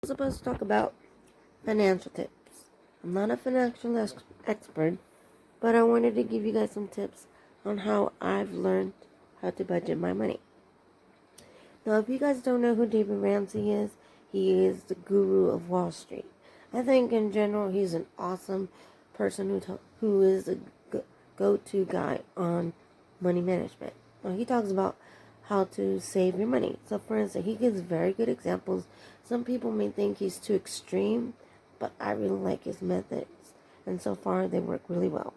Supposed to talk about financial tips. I'm not a financial expert, but I wanted to give you guys some tips on how I've learned how to budget my money. Now, if you guys don't know who David Ramsey is, he is the guru of Wall Street. I think in general he's an awesome person who is a go-to guy on money management. Now, he talks about how to save your money. So, for instance, he gives very good examples. Some people may think he's too extreme, but I really like his methods, and so far they work really well.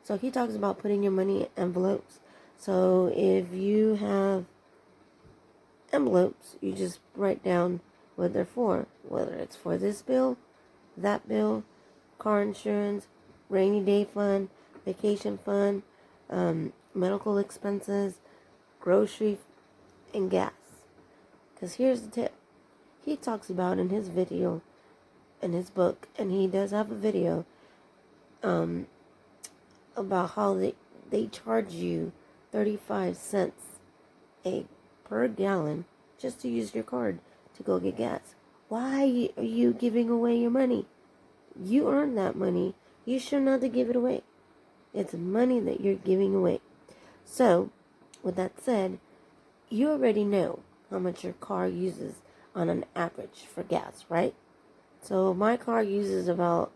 So he talks about putting your money in envelopes. So if you have envelopes, you just write down what they're for, whether it's for this bill, that bill, car insurance, rainy day fund, vacation fund, medical expenses, grocery, and gas. Because here's the tip. He talks about in his video, in his book, and he does have a video about how they charge you 35 cents per gallon just to use your card to go get gas. Why are you giving away your money? You earned that money. You shouldn't have to give it away. It's money that you're giving away. So, with that said, you already know how much your car uses on an average for gas, right? So my car uses about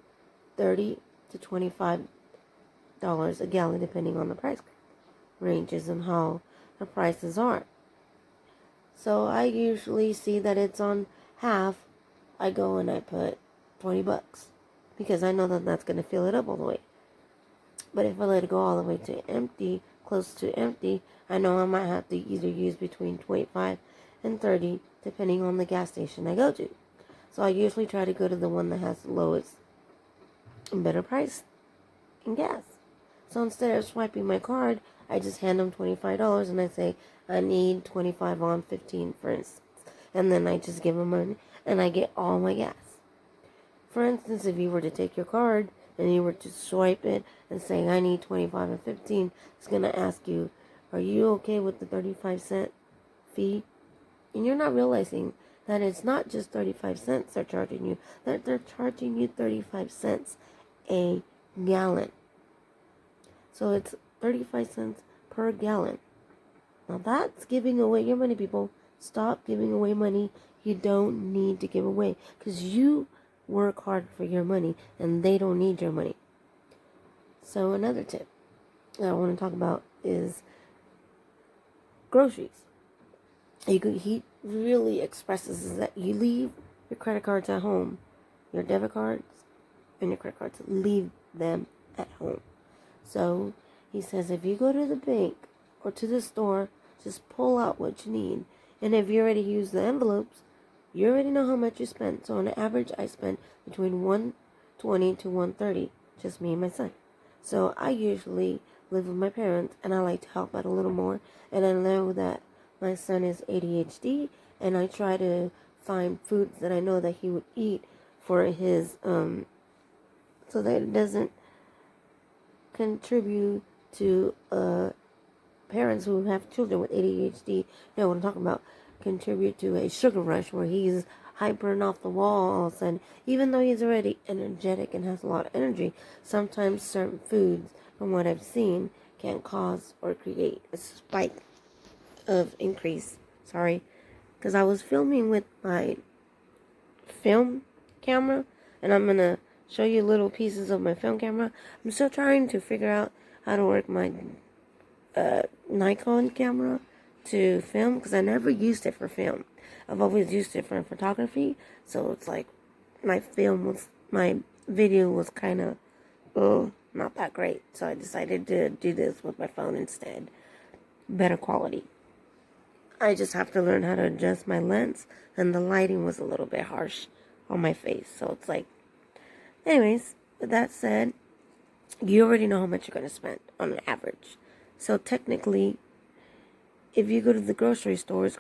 $30 to $25 a gallon depending on the price ranges and how the prices are. So I usually see that it's on half. I go and I put $20 because I know that that's going to fill it up all the way. But if I let it go all the way to empty, close to empty, I know I might have to either use between 25 and 30 depending on the gas station I go to. So I usually try to go to the one that has the lowest and better price in gas. So instead of swiping my card, I just hand them $25 and I say, I need 25 on 15, for instance. And then I just give them money and I get all my gas. For instance, if you were to take your card and you were to swipe it and say, I need 25 and 15, it's going to ask you, are you okay with the 35-cent fee? And you're not realizing that it's not just 35 cents they're charging you, that they're charging you 35 cents a gallon. So it's 35 cents per gallon. Now that's giving away your money, people. Stop giving away money you don't need to give away, because you work hard for your money and they don't need your money. So another tip that I want to talk about is groceries. He really expresses is that you leave your credit cards at home, your debit cards and your credit cards, leave them at home. So he says if you go to the bank or to the store, just pull out what you need. And if you already use the envelopes, you already know how much you spent. So on average, I spend between $120 to $130, just me and my son. So I usually live with my parents and I like to help out a little more. And I know that my son is ADHD, and I try to find foods that I know that he would eat for his, so that it doesn't contribute to parents who have children with ADHD. Know what I'm talking about? Contribute to a sugar rush where he's hyper and off the wall all of a sudden. Even though he's already energetic and has a lot of energy, sometimes certain foods, from what I've seen, can cause or create a spike of increase. Because I was filming with my film camera, and I'm gonna show you little pieces of my film camera. I'm still trying to figure out how to work my Nikon camera to film, because I never used it for film. I've always used it for photography, so it's like my video was kind of not that great, so I decided to do this with my phone instead. Better quality. I just have to learn how to adjust my lens, and the lighting was a little bit harsh on my face. So it's like, anyways, with that said, you already know how much you're going to spend on an average. So technically, if you go to the grocery stores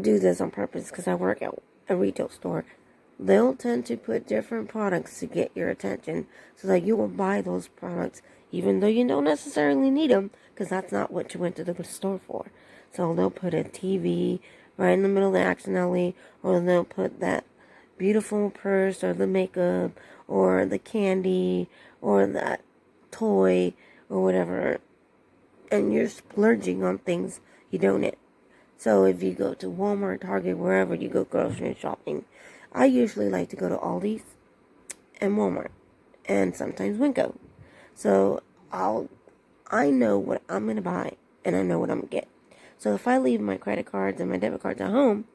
do this on purpose because I work at a retail store. They'll tend to put different products to get your attention so that you will buy those products even though you don't necessarily need them, because that's not what you went to the store for. So they'll put a TV right in the middle of the action alley, or they'll put that beautiful purse or the makeup or the candy or that toy or whatever, and you're splurging on things you don't need. So if you go to Walmart, Target, wherever you go grocery shopping, I usually like to go to Aldi's and Walmart and sometimes Winco. So I know what I'm going to buy and I know what I'm going to get. So if I leave my credit cards and my debit cards at home,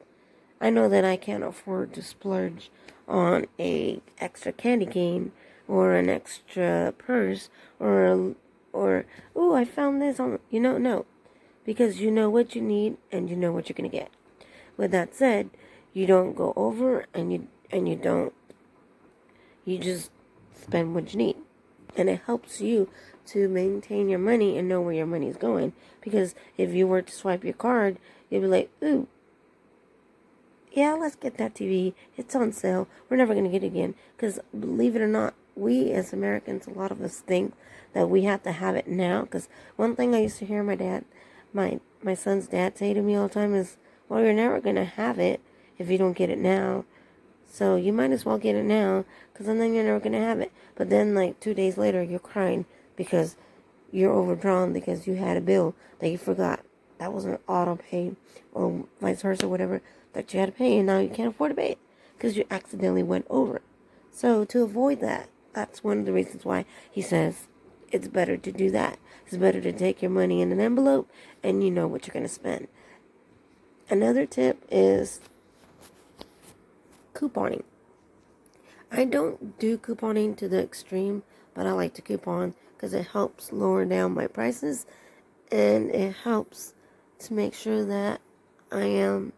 I know that I can't afford to splurge on a extra candy cane or an extra purse or oh, I found this on, no, because you know what you need and you know what you're going to get. With that said, you don't go over and you just spend what you need. And it helps you to maintain your money and know where your money is going. Because if you were to swipe your card, you'd be like, ooh, yeah, let's get that TV. It's on sale. We're never going to get it again. Because believe it or not, we as Americans, a lot of us think that we have to have it now. Because one thing I used to hear my son's dad say to me all the time is, well, you're never going to have it if you don't get it now. So you might as well get it now, because then you're never going to have it. But then, like, 2 days later, you're crying because you're overdrawn because you had a bill that you forgot. That wasn't auto pay or vice versa, whatever, that you had to pay, and now you can't afford to pay it because you accidentally went over. So to avoid that, that's one of the reasons why he says it's better to do that. It's better to take your money in an envelope and you know what you're going to spend. Another tip is couponing. I don't do couponing to the extreme, but I like to coupon because it helps lower down my prices and it helps to make sure that I am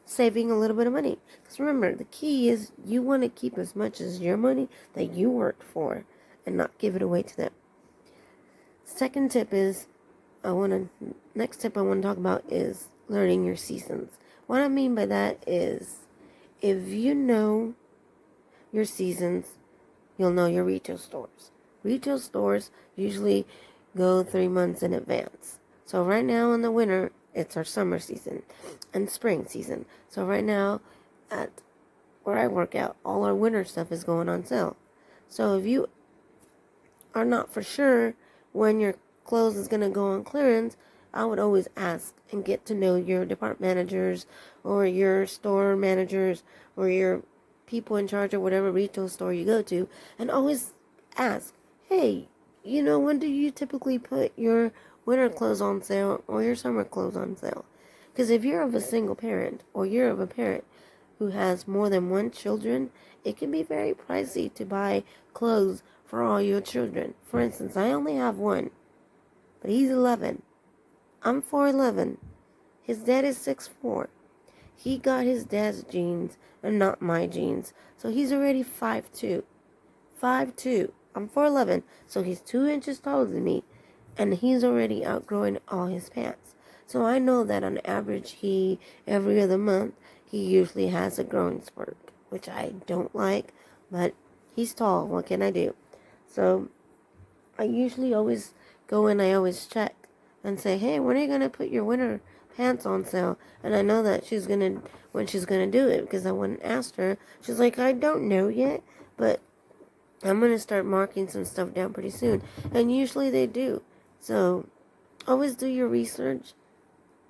saving a little bit of money. Because remember, the key is you want to keep as much as your money that you worked for and not give it away to them. Second tip is, next tip I want to talk about is learning your seasons. What I mean by that is, if you know your seasons, you'll know your retail stores. Retail stores usually go 3 months in advance. So right now in the winter, it's our summer season and spring season. So right now at where I work out, all our winter stuff is going on sale. So if you are not for sure when your clothes is going to go on clearance, I would always ask and get to know your department managers or your store managers or your people in charge of whatever retail store you go to, and always ask, hey, when do you typically put your winter clothes on sale or your summer clothes on sale? Because if you're of a single parent or you're of a parent who has more than one children, it can be very pricey to buy clothes for all your children. For instance, I only have one, but he's 11. I'm 4'11". His dad is 6'4". He got his dad's jeans and not my jeans. So he's already 5'2". 5'2". I'm 4'11", so he's 2 inches taller than me. And he's already outgrowing all his pants. So I know that on average, every other month, he usually has a growing spurt, which I don't like, but he's tall. What can I do? So I usually always go in, I always check and say, hey, when are you going to put your winter pants on sale? And I know that when she's going to do it, because I went and asked her. She's like, I don't know yet, but I'm going to start marking some stuff down pretty soon. And usually they do. So always do your research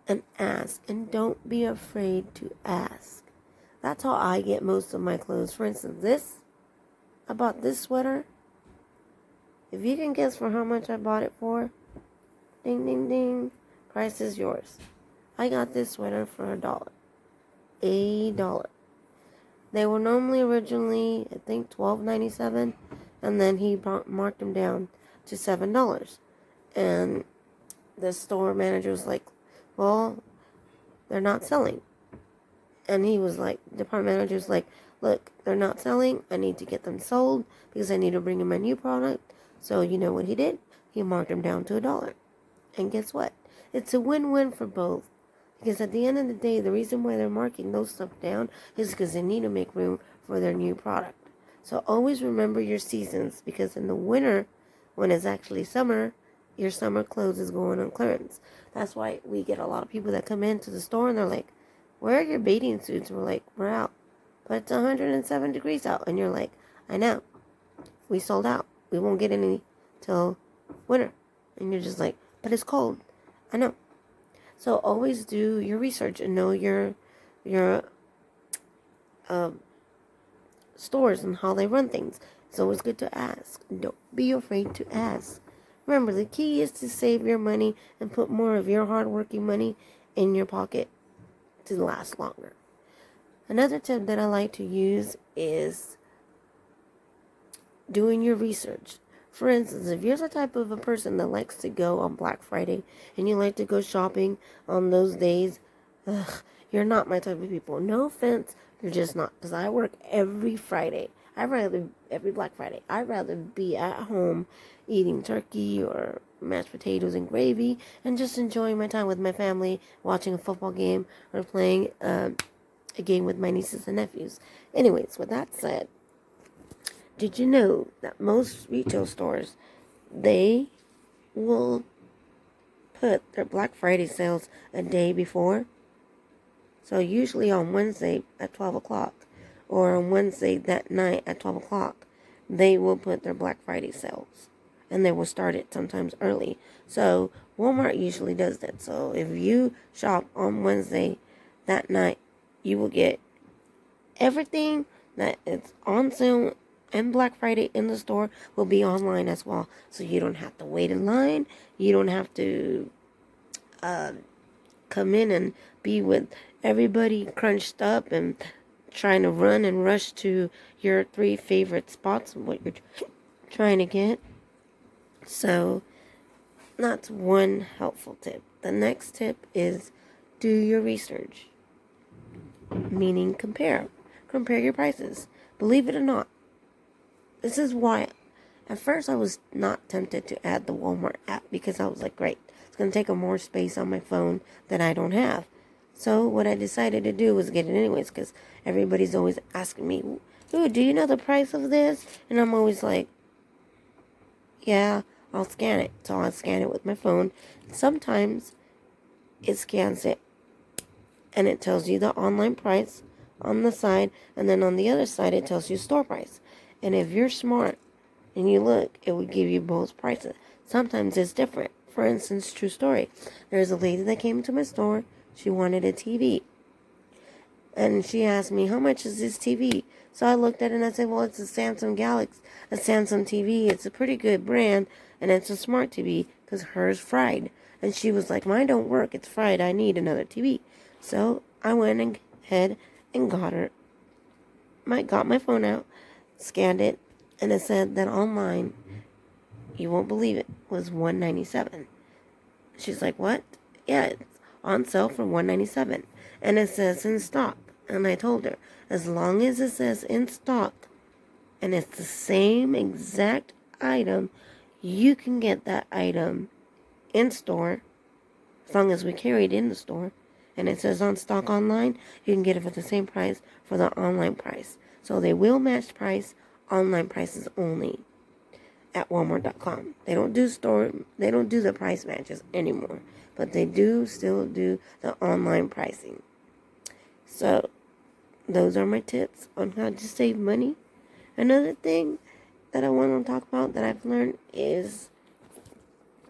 and ask. And don't be afraid to ask. That's how I get most of my clothes. For instance, I bought this sweater. If you can guess for how much I bought it for, ding, ding, ding, price is yours. I got this sweater for $1. $1. They were normally originally, I think, $12.97, and then he marked them down to $7. And the store manager was like, well, they're not selling. And he was like, the department manager was like, look, they're not selling. I need to get them sold because I need to bring in my new product. So you know what he did? He marked them down to $1. And guess what? It's a win-win for both. Because at the end of the day, the reason why they're marking those stuff down is because they need to make room for their new product. So always remember your seasons, because in the winter, when it's actually summer, your summer clothes is going on clearance. That's why we get a lot of people that come into the store and they're like, where are your bathing suits? We're like, we're out. But it's 107 degrees out. And you're like, I know. We sold out. We won't get any till winter. And you're just like, but it's cold. I know. So always do your research and know your uh, stores and how they run things. It's always good to ask. Don't be afraid to ask. Remember, the key is to save your money and put more of your hard-working money in your pocket to last longer. Another tip that I like to use is doing your research. For instance, if you're the type of a person that likes to go on Black Friday and you like to go shopping on those days, you're not my type of people. No offense, you're just not. Because I work every Friday. Every Black Friday. I'd rather be at home eating turkey or mashed potatoes and gravy and just enjoying my time with my family, watching a football game or playing a game with my nieces and nephews. Anyways, with that said, did you know that most retail stores, they will put their Black Friday sales a day before? So usually on Wednesday at 12 o'clock or on Wednesday that night at 12 o'clock, they will put their Black Friday sales. And they will start it sometimes early. So Walmart usually does that. So if you shop on Wednesday that night, you will get everything that is on sale and Black Friday in the store will be online as well. So you don't have to wait in line. You don't have to come in and be with everybody crunched up and trying to run and rush to your 3 favorite spots, what you're trying to get. So that's one helpful tip. The next tip is do your research, meaning compare your prices. Believe it or not, this is why at first I was not tempted to add the Walmart app because I was like, great, it's going to take up more space on my phone that I don't have. So what I decided to do was get it anyways because everybody's always asking me, ooh, do you know the price of this? And I'm always like, yeah, I'll scan it. So I'll scan it with my phone. Sometimes it scans it and it tells you the online price on the side, and then on the other side it tells you store price. And if you're smart and you look, it would give you both prices. Sometimes it's different. For instance, true story. There's a lady that came to my store. She wanted a TV. And she asked me, how much is this TV? So I looked at it and I said, well, it's a Samsung Galaxy, a Samsung TV. It's a pretty good brand, and it's a smart TV because hers fried. And she was like, mine don't work. It's fried. I need another TV. So I went ahead and got my phone out, scanned it, and it said that online, you won't believe it, was $197. She's like, what? Yeah, it's on sale for $197. And it says in stock. And I told her, as long as it says in stock and it's the same exact item, you can get that item in store as long as we carry it in the store. And it says on stock online, you can get it for the same price for the online price. So they will match price, online prices only at Walmart.com. They don't do the price matches anymore, but they do still do the online pricing. So those are my tips on how to save money. Another thing that I want to talk about that I've learned is